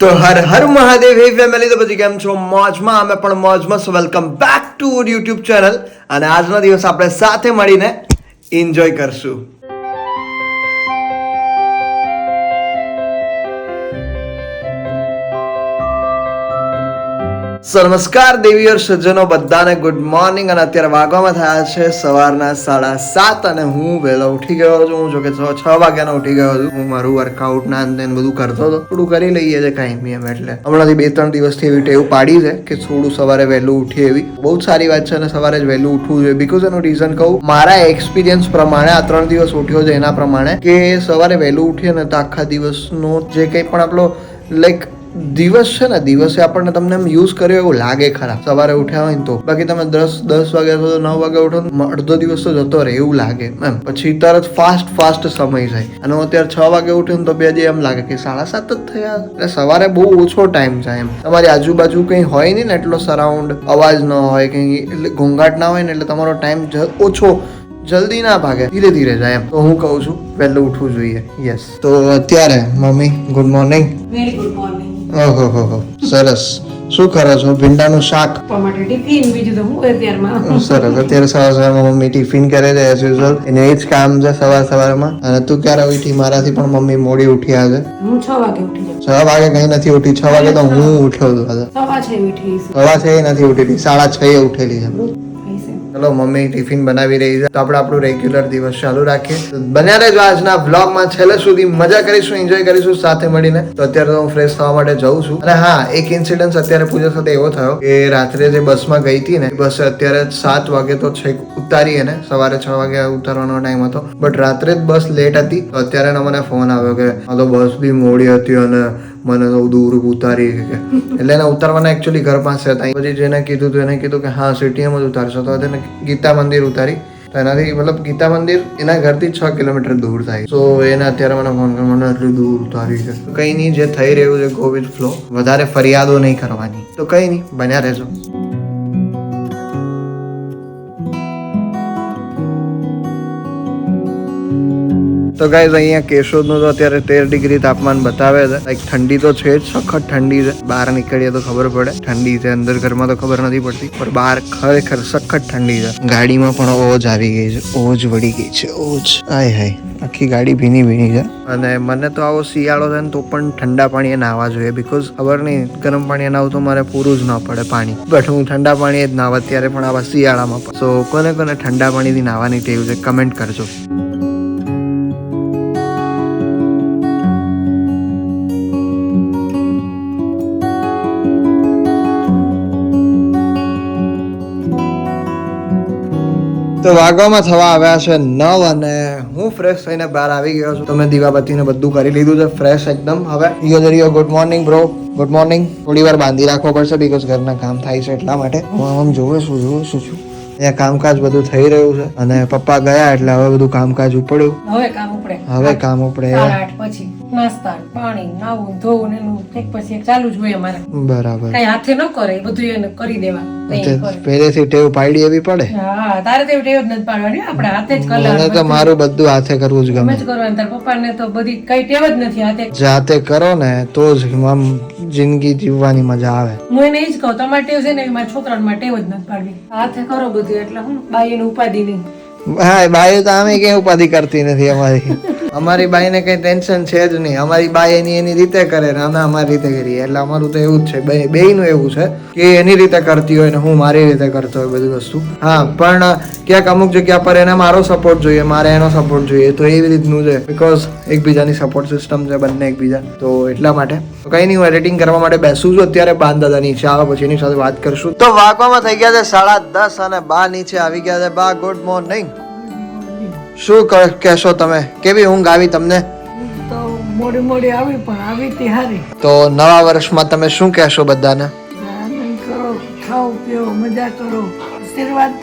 તો હર હર મહાદેવ હે ફેમિલી, તો પછી કેમ છો? મોજમાં? અમે પણ મોજમાં. સો welcome back to YouTube channel. અને આજનો દિવસ આપણે સાથે મળીને એન્જોય કરશું. નમસ્કાર દેવીઓ સજ્જનો બધાને, ગુડ મોર્નિંગ. અને અત્યારે વાગવામાં થયા છે સવારના 7:30 અને હું વહેલો ઉઠી ગયો છું. હું જો કે 6 વાગ્યાનો ઉઠી ગયો છું. હું મારું વર્કઆઉટ ના અંતે બધું કરતો હતો. થોડું કરી લઈએ છે કાંઈ એમ. એટલે હમણાંથી 2-3 દિવસથી એવી ટેવ પાડી છે કે થોડું સવારે વહેલું ઉઠીએ. એવી બહુ જ સારી વાત છે અને સવારે જ વહેલું ઉઠવું જોઈએ. બીકોઝ એનું રીઝન કહું, મારા એક્સપિરિયન્સ પ્રમાણે આ 3 દિવસ ઉઠ્યો છે એના પ્રમાણે કે સવારે વહેલું ઉઠીએ ને તો આખા દિવસનો જે કંઈ પણ આપણો લાઈક દિવસ છે ને, દિવસે આપણને તમને એમ યુઝ કર્યો એવું લાગે ખરા સવારે ઉઠ્યા હોય ને તો. બાકી તમે 10 વાગ્યા તો 9 વાગે ઉઠો, અડધો દિવસ તો જતો રહે એવું લાગે એમ. પછી તરત ફાસ્ટ સમય જાય. અને હું અત્યારે 6 વાગે ઉઠ્યો ને તો બે જે એમ લાગે કે 7:30 જ થયા. એટલે સવારે બહુ ઓછો ટાઈમ જાય એમ. તમારી આજુબાજુ કંઈ હોય નહીં ને, એટલો સરાઉન્ડ અવાજ ન હોય, કંઈ એટલે ઘોંઘાટ ના હોય ને, એટલે તમારો ટાઈમ ઓછો, જલ્દી ના ભાગે, ધીરે ધીરે જાય એમ. તો હું કહું છું વહેલું ઉઠવું જોઈએ. યસ. તો અત્યારે mummy good morning. Very good morning. ઓહો સરસ. શું કરો છો? ભીંડાનું શાક. ટમાટર ટિફિન, બીજું તો હું અત્યારમાં સરસ. અત્યારે સવારમાં મમ્મી ટિફિન કરે છે એઝ યુઝ્યુઅલ. એને એ જ કામ છે સવારમાં. અને તું ક્યારે ઉઠી? મારાથી પણ મમ્મી મોડી ઉઠી આજે. હું 6 વાગે ઉઠી જાઉં. 6 વાગે કઈ નથી ઉઠી. 6 વાગે તો હું ઉઠ્યો હતો આજે. 6:15 ઉઠી છું. 6:15 નથી ઉઠેલી, 6:30 ઉઠેલી છે. થઈ છે. ચલો, મમ્મી ટિફિન બનાવી રહી છે તો આપણે આપણું રેગ્યુલર દિવસ ચાલુ રાખીએ. બન્યા રહેજો આજના વ્લોગમાં, છેલ્લે સુધી મજા કરીશું, એન્જોય કરીશું સાથે મળીને. તો અત્યારે તો હું ફ્રેશ થવા માટે જઉં છું. અને હા, એક ઇન્સિડન્સ અત્યારે પૂજા સાથે એવો થયો કે રાત્રે જે બસમાં ગઈ હતી ને, બસ અત્યારે 7 વાગે તો છેક ઉતારી. અને સવારે 6 વાગે ઉતારવાનો ટાઈમ હતો, બટ રાત્રે જ બસ લેટ હતી. તો અત્યારે મને ફોન આવ્યો કે આ તો બસ બી મોડી હતી અને મને તો દૂર ઉતારી કે એટલે એને ઉતારવાના એકચ્યુઅલી ઘર પાસે હતા. પછી જેને કીધું તો એને કીધું કે હા સિટીએમ જ ઉતારશો. તો તેને ગીતા મંદિર ઉતારી. તો એનાથી મતલબ ગીતા મંદિર એના ઘરથી 6 કિલોમીટર દૂર થાય. તો એને અત્યારે મને ફોન કર્યો, મને એટલી દૂર ઉતારી છે. કંઈ નહીં, જે થઈ રહ્યું છે ગો વિથ ફ્લો. વધારે ફરિયાદો નહીં કરવાની. તો કંઈ નહીં, બન્યા રહેજો. તો ગાઈઝ, અહીંયા કેશોદનું તો અત્યારે 13 ડિગ્રી તાપમાન બતાવે છે. લાઈક ઠંડી તો છે જ, સખત ઠંડી છે. બહાર નીકળીએ તો ખબર પડે ઠંડી છે. અંદર ઘરમાં તો ખબર નથી પડતી, પણ બહાર ખરેખર સખત ઠંડી છે. ગાડીમાં પણ ઓજ આવી ગઈ છે, ઓજ વળી ગઈ છે. ઓજ હાય હાય, આખી ગાડી ભીની છે. અને મને તો આવો શિયાળો છે ને તો પણ ઠંડા પાણીએ નાહવા જોઈએ. બીકોઝ ખબર નહીં, ગરમ પાણીએ નાહવું તો મારે પૂરું જ ન પડે પાણી, બટ હું ઠંડા પાણીએ જ નાહવા અત્યારે પણ આવા શિયાળામાં પણ. સો કોને ઠંડા પાણીથી નાહવાની ટેવ છે કમેન્ટ કરજો. તો વાગવામાં થવા આવ્યા છે 9 અને હું ફ્રેશ થઈને બહાર આવી ગયો છું. તમે દીવાબત્તીને બધું કરી લીધું છે, ફ્રેશ એકદમ. હવે Rio good morning bro, good morning. થોડી વાર બાંધી રાખવો પડશે બીકોઝ ઘરના કામ થાય છે એટલા માટે. હું આમ જોઉં છું અહીંયા કામકાજ બધું થઈ રહ્યું છે. અને પપ્પા ગયા એટલે હવે બધું કામકાજ ઉપડ્યું. હવે કામ ઉપડે 8 પછી નાસ્તા, પાણી, નાવું, ધોવું, એનું એક પછી એક ચાલુ જ હોય અમારે. બરાબર. કઈ હાથે ન કરે, બધું એને કરી દેવા. પહેલેથી ટેવ પાડી એવી પડે. હા, તારે તો ટેવ જ નથી પાડવાની, આપણે હાથે જ કરવાનું. મને તો મારું બધું હાથે કરવું જ ગમે. કરવાનું. તાર પપ્પાને તો બધી કઈ ટેવ જ નથી હાથે. જાતે કરો ને તો જ આમ જિંદગી જીવવાની મજા આવે. હું એને એ જ કહું, તમારી ટેવ છે ને એ મારા છોકરાને માટે ટેવ જ નથી પાડવી. હાથે કરો બધું, એટલે હું બાઈની ઉપાધિ નહીં. હા, બાઈ તો આમે કઈ ઉપાધિ કરતી નથી અમારી. અમારી બાઈને કઈ ટેન્શન છે જ નહીં. અમારી બાઈ એની રીતે કરે ને અમે અમારી રીતે કરીએ. એટલે અમારું તો એવું જ છે, બેયનું એવું છે કે એની રીતે કરતી હોય ને હું મારી રીતે કરતો હોય બધી વસ્તુ. હા, પણ ક્યાંક અમુક જગ્યા પર એને મારો સપોર્ટ જોઈએ, મારે એનો સપોર્ટ જોઈએ. તો એવી રીતનું છે, બીકોઝ એકબીજાની સપોર્ટ સિસ્ટમ છે બંને એકબીજા. તો એટલા માટે તો કઈ નહીં, હું એડિટિંગ કરવા માટે બેસું છું અત્યારે. બા દાદા નીચે આવે પછી એની સાથે વાત કરશું. તો વાગવામાં થઈ ગયા છે 10:30 અને બા નીચે આવી ગયા છે. બા ગુડ મોર્નિંગ. શું કહેશો તમે? કેવી ઊંઘ આવી તમને? તો મોડી આવી, પણ આવી તી હારી. તો નવા વર્ષમાં તમે શું કહેશો બધાને? આનંદ કરો, ખાઓ પીઓ, મજા કરો. આશીર્વાદ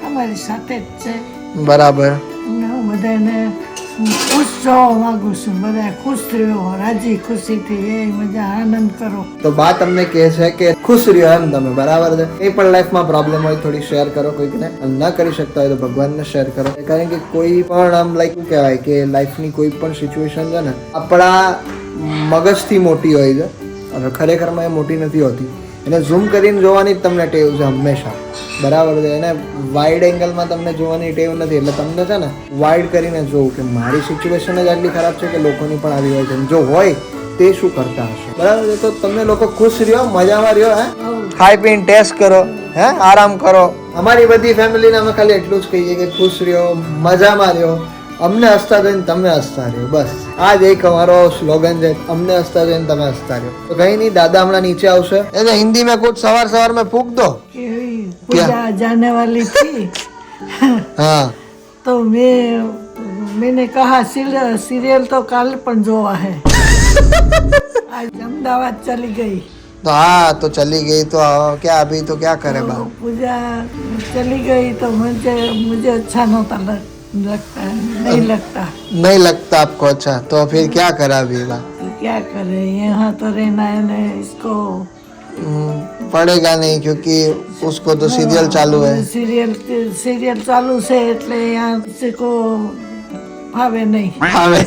તમારી સાથે જ છે. બરાબર. હું બધાને ખુશ જોવા માંગુ છું. બધા ખુશ રહ્યો, રાજી ખુશીથી, એ મજા આનંદ કરો. તો બા તમને કહે છે કે ખુશ રહ્યો એમ તમે, બરાબર છે. એ પણ લાઈફમાં પ્રોબ્લેમ હોય થોડી શેર કરો કોઈકને. ન કરી શકતા હોય તો ભગવાનને શેર કરો. કારણ કે કોઈ પણ આમ લાઈક શું કહેવાય કે લાઈફની કોઈ પણ સિચ્યુએશન છે ને આપણા મગજથી મોટી હોય છે. અને ખરેખરમાં એ મોટી નથી હોતી. એને ઝૂમ કરીને જોવાની જ તમને ટેવ છે હંમેશા, બરાબર છે. એને વાઇડ એંગલમાં તમને જોવાની ટેવ નથી, એટલે તમને છે ને વાઇડ કરીને જોવું કે મારી સિચ્યુએશન જ આટલી ખરાબ છે કે લોકોની પણ આવી હોય છે. જો હોય તે શું કરતા હશે, બરાબર છે. તો તમે લોકો ખુશ રહ્યો, મજામાં રહ્યો, હે ખાઈ પીને ટેસ્ટ કરો, હે આરામ કરો. અમારી બધી ફેમિલીને અમે ખાલી એટલું જ કહીએ કે ખુશ રહ્યો, મજામાં રહ્યો, અમને હસતા જોઈને તમે હસતા રહ્યો, બસ આ જ એક અમારો સ્લોગન છે, અમને હસતા જોઈને તમે હસતા રહ્યો. તો કઈ નહીં, દાદા હમણાં નીચે આવશે. એટલે હિન્દી में कुछ सवार में फूक दो. पूजा जाने वाली थी हाँ तो मैंने कहा सीरियल तो कल पण जोवा है आज अहमदाबाद चली गई तो हाँ तो चली गई तो क्या अभी तो क्या करे बा. पूजा चली गई तो मुझे अच्छा लगता नहीं लगता आपको अच्छा, तो फिर क्या करा अभी बा. तो क्या करे, यहाँ तो रहना है ना, इसको पड़ेगा नहीं क्योंकि उसको तो सीरियल चालू है. सीरियल चालू से એટલે यहाँ किसी को भावे नहीं. फावे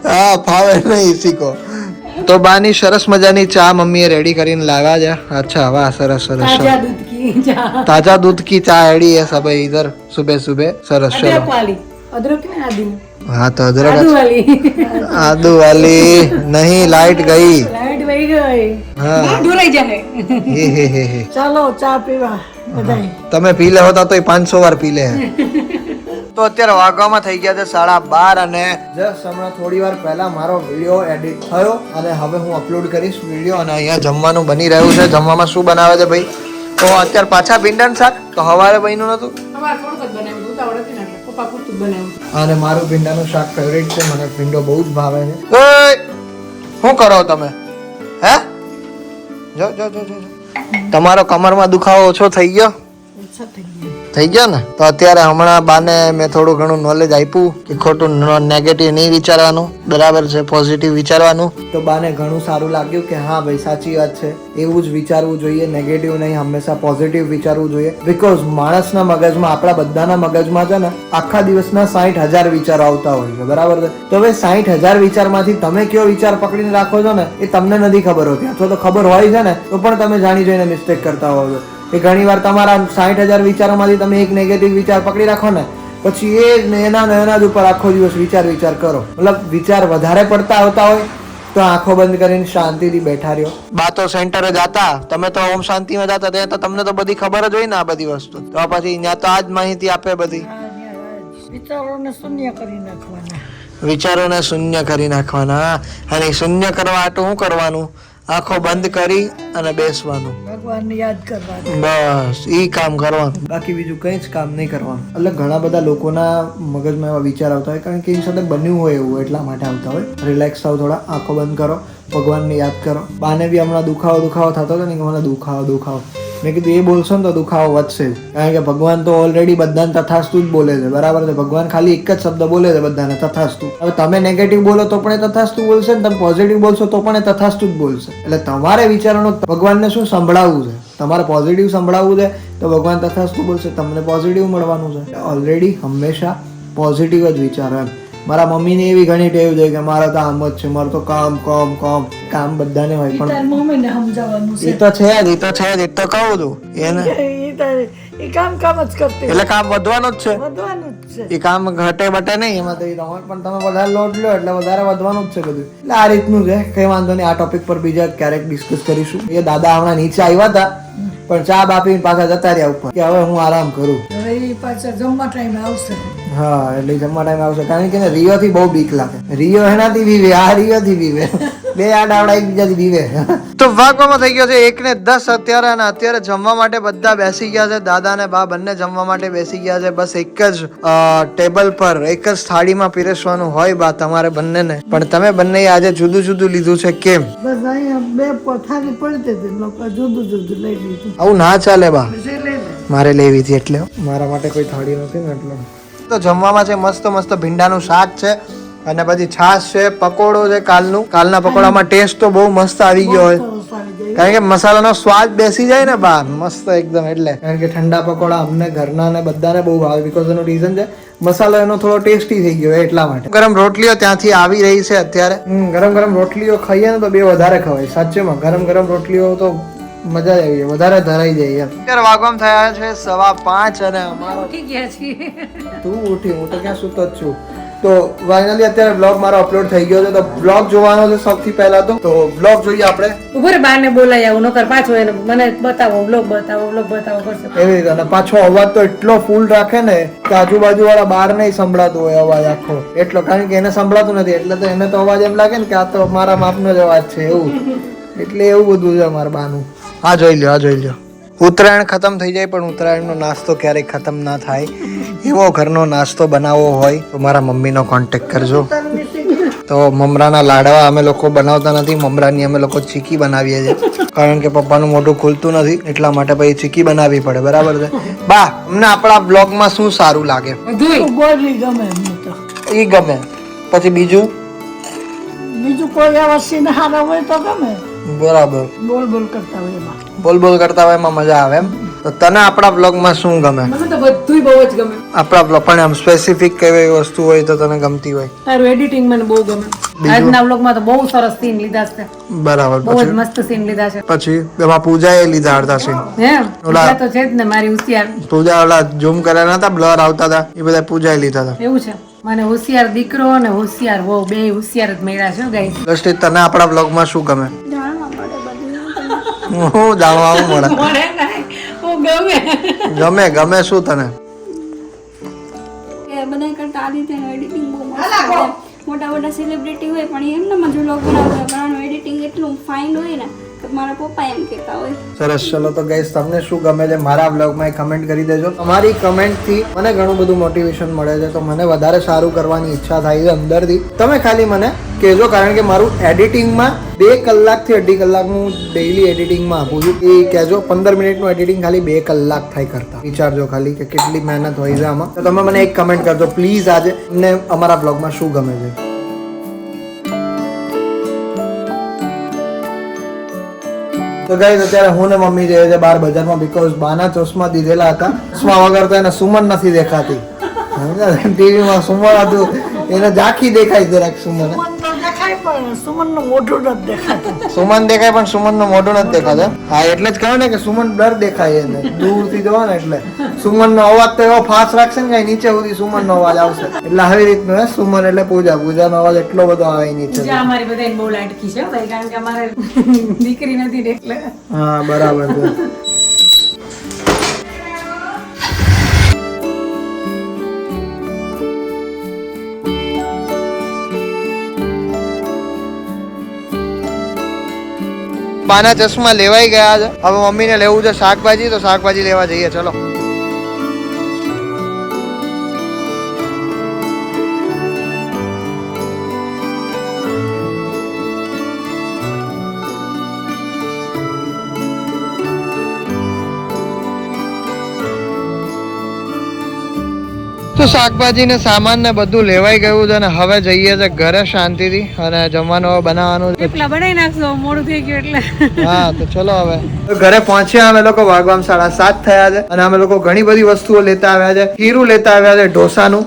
હા ફાવે નહીં इसी को. તો બાની સરસ મજાની ચા મમ્મીએ રેડી કરીને લાવ્યા છે. અચ્છા વાહ, સરસ સરસ. ताजा दूध की चाय रेडी है सब इधर सुबह सुबह. सरस चलो. अदरक में आदि हाँ तो अदरक वाली आदू वाली नहीं, लाइट गई. लाइट वही गई हाँ ढोलाई जाए हे. ચાલો ચા પીવા બધાય. તમે પી લે હોતા તો 500 વાર પી લે. તો અત્યારે વાગવામાં થઈ ગયા છે 12:30 અને જસ્ટ હમણાં થોડી વાર પહેલા મારો વિડીયો એડિટ થયો અને હવે હું અપલોડ કરીશ વિડીયો. અને અહીંયા જમવાનું બની રહ્યું છે. જમવામાં શું બનાવે છે ભાઈ? તો અત્યારે પાછા ભીંડાનું શાક. તો હવારે બન્યું નતું, અમારે થોડુંક જ બનાવ્યું હતું, ઉતાવળ હતી ને એટલે પપ્પા પૂરતું જ બનાવ્યું. અને મારું ભીંડાનું શાક ફેવરેટ છે, મને ભીંડો બહુ જ ભાવે છે. ઓય શું કરો તમે? હે જો જો જો જો તમારો કમરમાં દુખાવો ઓછો થઈ ગયો? ઓછા થઈ ગયા. થઈ ગયો ને? તો અત્યારે હમણાં બાને મેં થોડું ઘણું નોલેજ આપ્યું કે ખોટું નેગેટિવ નહીં વિચારવાનું, બરાબર છે, પોઝિટિવ વિચારવાનું. તો બાને ઘણું સારું લાગ્યું કે હા ભાઈ સાચી વાત છે, એવું જ વિચારવું જોઈએ, નેગેટિવ નહીં, હંમેશા પોઝિટિવ વિચારવું જોઈએ. બીકોઝ માણસના મગજમાં, આપણા બધાના મગજમાં છે ને આખા દિવસના 60,000 વિચારો આવતા હોય છે, બરાબર છે. તો હવે 60,000 વિચારમાંથી તમે કયો વિચાર પકડીને રાખો છો ને એ તમને નથી ખબર હોતી, અથવા તો ખબર હોય છે ને તો પણ તમે જાણી જોઈને મિસ્ટેક કરતા હોવ છો. કે ઘણી વાર તમારા 60,000 વિચારોમાંથી તમે એક નેગેટિવ વિચાર પકડી રાખો ને, પછી એ એના જ ઉપર આખો દિવસ વિચાર કરો. મતલબ વિચાર વધારે પડતા આવતા હોય તો આંખો બંધ કરીને શાંતિથી બેઠા રહ્યો. બા તો સેન્ટરે જાતા, તમે તો ઓમ શાંતિમાં જાતા, ત્યાં તો તમને તો બધી ખબર જ હોય ને આ બધી વસ્તુ. તો પછી ત્યાં તો આ જ માહિતી આપે બધી. વિચારોને શૂન્ય કરી નાખવાના. વિચારોને શૂન્ય કરી નાખવાના. અને શૂન્ય કરવા માટે શું કરવાનું? આંખો બંધ કરી અને બેસવાનું, ભગવાનને યાદ કરવાનું, બસ ઈ કામ કરવાનું, બાકી બીજું કઈ જ કામ નહીં કરવાનું. એટલે ઘણા બધા લોકોના મગજમાં એવા વિચાર આવતા હોય કારણ કે એની સાથે બન્યું હોય એવું, એટલા માટે આવતા હોય. રિલેક્સ થાવ, થોડા આંખો બંધ કરો, ભગવાનને યાદ કરો. બાને બી હમણાં દુખાવો થતો હતો ને કે મને દુખાવો. મેં કીધું એ બોલશો ને તો દુખાવો વધશે, કારણ કે ભગવાન તો ઓલરેડી બધાને તથાસ્તુ જ બોલે છે, બરાબર છે. ભગવાન ખાલી એક જ શબ્દ બોલે છે બધાને, તથાસ્તુ. હવે તમે નેગેટિવ બોલો તો પણ એ તથાસ્તુ બોલશે ને તમે પોઝિટિવ બોલશો તો પણ એ તથાસ્તુ જ બોલશે. એટલે તમારે વિચારોનો ભગવાનને શું સંભળાવવું છે, તમારે પોઝિટિવ સંભળાવવું છે તો ભગવાન તથાસ્તુ બોલશે, તમને પોઝિટિવ મળવાનું છે. ઓલરેડી હંમેશા પોઝિટિવ જ વિચારો એમ. મારા મમ્મીને એવી ઘણી ટેવ છે કે મારા તો આમ જ છે, મારું તો કામ બધાને હોય, પણ મમ્મીને સમજાવવાનું એ તો છે જ, એ તો કહું છું એને. એ કામ જ કરતી, એટલે કામ વધવાનું જ છે, વધવાનું જ છે. એ કામ ઘટે બટે નહીં એમાં તો. પણ તમે વધારે લોડ લો એટલે વધારે વધવાનું જ છે બધું. એટલે આ રીતનું છે, કઈ વાંધો નહીં. આ ટોપિક પર બીજા ક્યારેક ડિસ્કસ કરીશું. એ દાદા હમણાં નીચે આવ્યા હતા પણ ચા બાપીને પાછા જતા રહ્યા ઉપર કે હવે હું આરામ કરું. હવે એ પાછા જમવા ટાઈમ આવશે. હા એટલે જમવા ટાઈમ આવશે, કારણ કે રિયો થી બહુ બીક લાગે. રિયો એનાથી બીવે, આ રિયો થી બીવે, બે આ ડાવડા એકબીજાથી બીવે. તો વાગવામાં થઈ ગયો છે 1:10 અત્યારે, અને અત્યારે જમવા માટે બધા બેસી ગયા છે. દાદા અને બા બંને જમવા માટે બેસી ગયા છે. બસ એક જ ટેબલ પર, એક જ થાળીમાં પીરસવાનું હોય બા તમારે બંનેને. પણ તમે બંને આજે જુદું જુદું લીધું છે, કેમ? બસ અહીંયા બે થાળી પડતી હતી, લોકો જુદું લઈ લીધું. આવું ના ચાલે બા, પછી લઈ લે. મારે લેવી હતી એટલે. મારા માટે કોઈ થાળી નથી ને એટલે. તો જમવામાં છે મસ્ત ભીંડાનું શાક છે અને પછી છાશ છે, પકોડો છે કાલના પકોડામાં ટેસ્ટ તો બહુ મસ્ત આવી ગયો હોય. કારણ કે મસાલાનો સ્વાદ બેસી જાય ને બા મસ્ત એકદમ એટલે કારણ કે ઠંડા પકોડા અમને ઘરના ને બધાને બહુ ભાવે બીકોઝ એનું રીઝન છે મસાલો એનો થોડો ટેસ્ટી થઈ ગયો એટલા માટે ગરમ રોટલીઓ ત્યાંથી આવી રહી છે અત્યારે ગરમ ગરમ રોટલીઓ ખાઈએ ને તો બે વધારે ખવાય સાચેમાં ગરમ ગરમ રોટલીઓ તો મજા જ આવી જાય વધારે ધરાઈ જાય એમ અત્યારે વાગવામાં થયા છે 5:15 અને અમારો ઉઠી ગયા છીએ તું ઉઠી હું તો ક્યાં સૂતો જ છું તો ફાઇનલી અત્યારે બ્લોગ મારો અપલોડ થઈ ગયો છે તો બ્લોગ જોવાનો છે સૌથી પહેલા તો બ્લોગ જોઈએ આપણે ઉભરે બાર ને બોલાય આવું નકર પાછો એને મને બતાવો બ્લોગ બતાવો કરશે એવી રીતે અને પાછો અવાજ તો એટલો ફૂલ રાખે ને કે આજુબાજુ વાળા બહાર નહીં સંભળાતું હોય અવાજ આખો એટલો કારણ કે એને સંભળાતું નથી એટલે તો એને તો અવાજ એમ લાગે ને કે આ તો મારા માપનો જ અવાજ છે એવું એટલે એવું બધું છે અમારા બાનું આ જોઈ લ્યો ઉત્તરાયણ ખતમ થઈ જાય પણ ઉત્તરાયણનો નાસ્તો ક્યારેય ખતમ ના થાય એવો ઘરનો નાસ્તો બનાવવો હોય તો મારા મમ્મીનો કોન્ટેક્ટ કરજો તો મમરાના લાડવા અમે લોકો બનાવતા નથી મમરાની અમે લોકો ચીકી બનાવીએ છીએ કારણ કે પપ્પાનું મોઢું ખુલતું નથી એટલા માટે પછી ચીકી બનાવવી પડે બરાબર છે બા અમને આપણા બ્લોગમાં શું સારું લાગે ગોળરી ગમે એમને તો એ ગમે પછી બીજું કોઈ એવા સીન હારા હોય તો ગમે બરાબર બોલ કરતા હોય એમાં બોલ કરતા હોય એમાં મજા આવે એમ તો તને આપણા બ્લોગમાં શું ગમે મને તો બધુંય બહુ જ ગમે આપણા બ્લોગ પણ આમ સ્પેસિફિક કેવી વસ્તુ હોય તો તને ગમતી હોય તારું એડિટિંગ મને બહુ ગમે આજના વ્લોગમાં તો બહુ સરસ સીન લીધા છે બરાબર બહુ જ મસ્ત સીન લીધા છે પછી એમાં પૂજાએ લીધા અડધા સીન હે પૂજા તો છે જ ને મારી હોશિયાર પૂજા ઓલા ઝૂમ કરેલા હતા બ્લર આવતા હતા એ બધા પૂજાએ લીધા હતા એવું છે મને હોશિયાર દીકરો અને હોશિયાર વહુ બે હોશિયાર જ મળ્યા છે ગાઈસ દ્રષ્ટિ તને આપણા બ્લોગમાં શું ગમે હું જાણવા આવું મળે મને નહીં હું ગમે ગમે શું તને બધા કરતા આદિત્યનું એડિટિંગ બહુ મસ્ત છે મોટા મોટા સેલિબ્રિટી હોય પણ એમનામાં જો લોગ બનાવતા હોય પણ આનું એડિટિંગ એટલું ફાઇન હોય ને કે મારા પપ્પા એમ કહેતા હોય સરસ ચલો તો ગાઈસ તમને શું ગમે છે મારા બ્લોગમાં કમેન્ટ કરી દેજો તમારી કમેન્ટથી મને ઘણું બધું મોટિવેશન મળે છે તો મને વધારે સારું કરવાની ઈચ્છા થાય છે અંદરથી તમે ખાલી મને કહેજો કારણ કે મારું એડિટિંગમાં 2 કલાકથી 2.5 કલાકનું ડેઈલી એડિટિંગમાં આપું છું એ કહેજો 15 મિનિટનું એડિટિંગ ખાલી 2 કલાક થાય કરતા વિચારજો ખાલી કે કેટલી મહેનત હોય છે આમાં તો તમે મને એક કમેન્ટ કરજો પ્લીઝ આજે તમને અમારા બ્લોગમાં શું ગમે છે તો ગાઈસ અત્યારે હું ને મમ્મી જઈએ છે બહાર બજારમાં બીકોઝ બાના ચશ્મા દીધેલા હતા ચશ્મા વગર તો એને સુમન નથી દેખાતી ટીવીમાં સુમન હતું એને ઝાંખી દેખાય જરાક સુમન પણ સુમનનું મોઢું નથી દેખાતું સુમન દેખાય પણ સુમનનું મોઢું નથી દેખાતું હા એટલે જ કહ્યું ને કે સુમન બ્લર દેખાય એને દૂરથી જોવો ને એટલે સુમનનો અવાજ તો એવો ફાસ્ટ રાખશે ને કે નીચે સુધી સુમનનો અવાજ આવશે એટલે આવી રીતનું સુમન એટલે પૂજાનો અવાજ એટલો બધો આવે નીચે પૂજા અમારી બધાને બહુ લાડકી છે ભાઈ કારણ કે અમારે દીકરી નથી ને એટલે હા બરાબર છે બાના ચશ્મા લેવાઈ ગયા છે હવે મમ્મીને લેવું છે શાકભાજી તો શાકભાજી લેવા જઈએ ચલો તો શાકભાજી ને સામાન ને બધું લેવાઈ ગયું છે અને હવે જઈએ છે ઘરે શાંતિથી અને જમવાનું બનાવવાનું થેપલા બનાવી નાખશો મોડું થઈ ગયું એટલે હા તો ચલો હવે ઘરે પહોંચ્યા અમે લોકો વાગવામાં 7:30 થયા છે અને અમે લોકો ઘણી બધી વસ્તુઓ લેતા આવ્યા છે ખીરું લેતા આવ્યા છે ઢોસાનું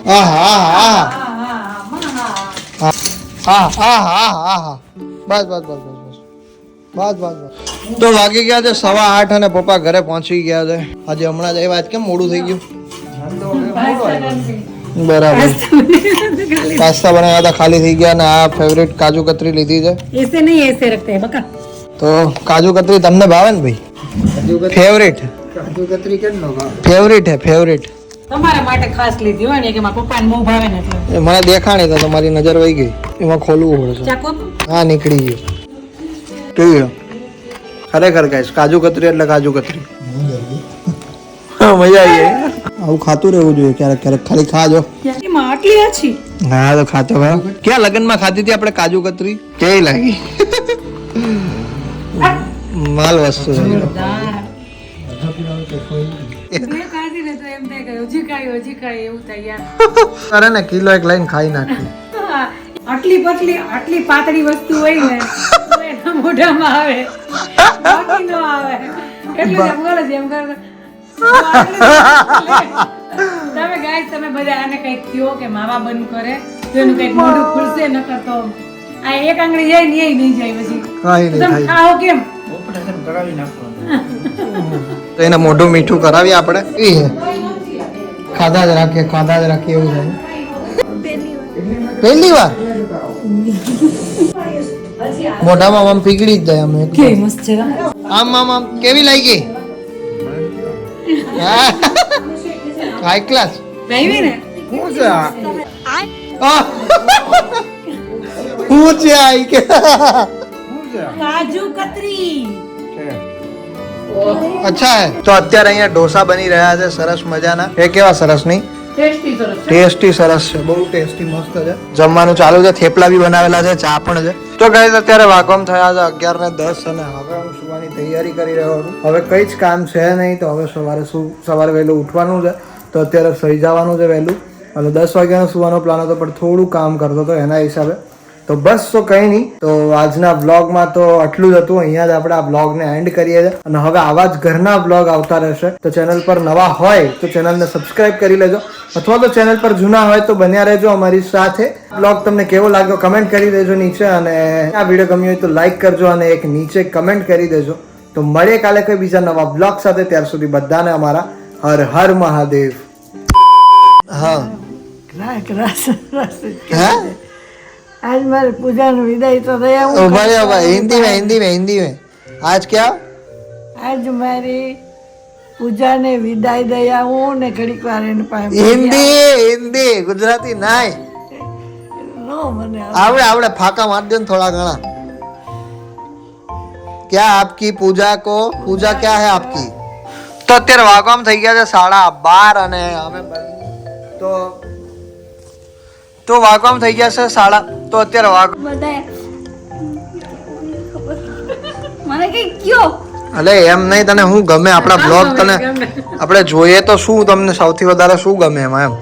બસ તો વાગી ગયા છે 8:15 અને પપ્પા ઘરે પહોંચી ગયા છે આજે હમણાં જ આવ્યા કેમ મોડું થઈ ગયું બરાબર પાસ્તા બનાવ્યા હતા ખાલી થઈ ગયા અને આ ફેવરેટ કાજુ કતરી લીધી છે ऐसे नहीं ऐसे रखते हैं बका તો કાજુ કતરી તમને ભાવે ને ભાઈ ફેવરેટ કાજુ કતરી કેમ ન ભાવે ફેવરેટ હે ફેવરેટ તમારા માટે ખાસ લીધી હોય ને કે મારા પપ્પાને બહુ ભાવે ને એટલે મને દેખાણી તો તમારી નજર વહી ગઈ એમાં ખોલવું પડશે ચાકુ હા નીકળી ગયું કેવી ખરેખર ગાઈસ કાજુ કતરી એટલે કાજુ કતરી મજા આવી ગઈ આવું ખાતું રહેવું જોઈએ ક્યારેક ક્યારેક ખાલી ખાજો એમાં આટલી આછી હા તો ખાતો ભાઈ ક્યાં લગનમાં ખાધી હતી આપણે કાજુ કતરી કેવી લાગી માલ વસ્તુ છે અરે ને કિલો એક લઈને ખાઈ નાખી આટલી પતલી આટલી પાતળી વસ્તુ હોય ને તો એના મોઢામાં આવે બાકી ન આવે એટલે એમ કરો છે એમ કરો તમે ગાઈસ તમે બધા આને કઈક કયો કે માવા બંધ કરે તો એનું કઈક મોઢું ખુલશે ન કરતો આ એક આંગળી જાય ને એ નહીં જાય પછી કાંઈ નહીં તમે થાય. ખાઓ કેમ તો એને મોઢું મીઠું કરાવીએ આપણે એ ખાધા જ રાખીએ એવું થાય પહેલી વાર મોઢામાં આમ પીગળી જ જાય અમે કેવી મસ્ત છે આમ કેવી લાગી હાઈ ક્લાસ ભાઈ ને શું છે આ શું છે આ ઈ કે કાજુ કતરી અચ્છા હે તો અત્યારે અહીંયા ઢોસા બની રહ્યા છે સરસ મજાના એ કેવા સરસ નહીં ટેસ્ટી સરસ છે ટેસ્ટી સરસ છે બહુ ટેસ્ટી મસ્ત છે જમવાનું ચાલુ છે થેપલા બી બનાવેલા છે ચા પણ છે તો ગાઈસ અત્યારે વાગમ થયા છે 11:10 અને હવે હું સુવાની તૈયારી કરી રહ્યો છું હવે કઈ જ કામ છે નહીં તો હવે સવારે વહેલું ઉઠવાનું છે તો અત્યારે સૂઈ જવાનું છે વહેલું અને 10 વાગ્યાનો સુવાનો પ્લાન હતો પણ થોડું કામ કરતો હતો એના હિસાબે તો બસ તો કંઈ નહીં તો આજના બ્લોગમાં તો આટલું જ હતું અહીંયા જ આપણે આ બ્લોગને એન્ડ કરીએ છીએ અને હવે આવા જ ઘરના બ્લોગ આવતા રહેશે તો ચેનલ પર નવા હોય તો ચેનલને સબસ્ક્રાઇબ કરી લેજો અથવા તો ચેનલ પર જૂના હોય તો બન્યા રહેજો અમારી સાથે બ્લોગ તમને કેવો લાગ્યો કમેન્ટ કરી દેજો નીચે અને આ વિડીયો ગમ્યો હોય તો લાઈક કરજો અને એક નીચે કમેન્ટ કરી દેજો તો મળીએ કાલે કોઈ બીજા નવા બ્લોગ સાથે ત્યાર સુધી બધાને અમારા હર હર મહાદેવ હા રસ હે आज मेरे पूजा ने विदाई तो दया ओ भाई हिंदी में आज क्या आज मेरी पूजा ने विदाई दया हूँ ने घड़ीक વાર એને પાસે हिंदी गुजराती नहीं नो મને आवड़े फाका मार दो थोड़ा घना क्या आपकी पूजा क्या है आपकी तो અત્યારે વાગમ થઈ ગયા છે 12:30 અને અમે તો વાગમ થઈ ગયા છે 12:30 તો અત્યારે વાગ બધાએ મને કઈ કયો અલે એમ નહીં તને શું ગમે આપણા બ્લોગ તને આપણે જોઈએ તો શું તમને સૌથી વધારે શું ગમે એમાં એમ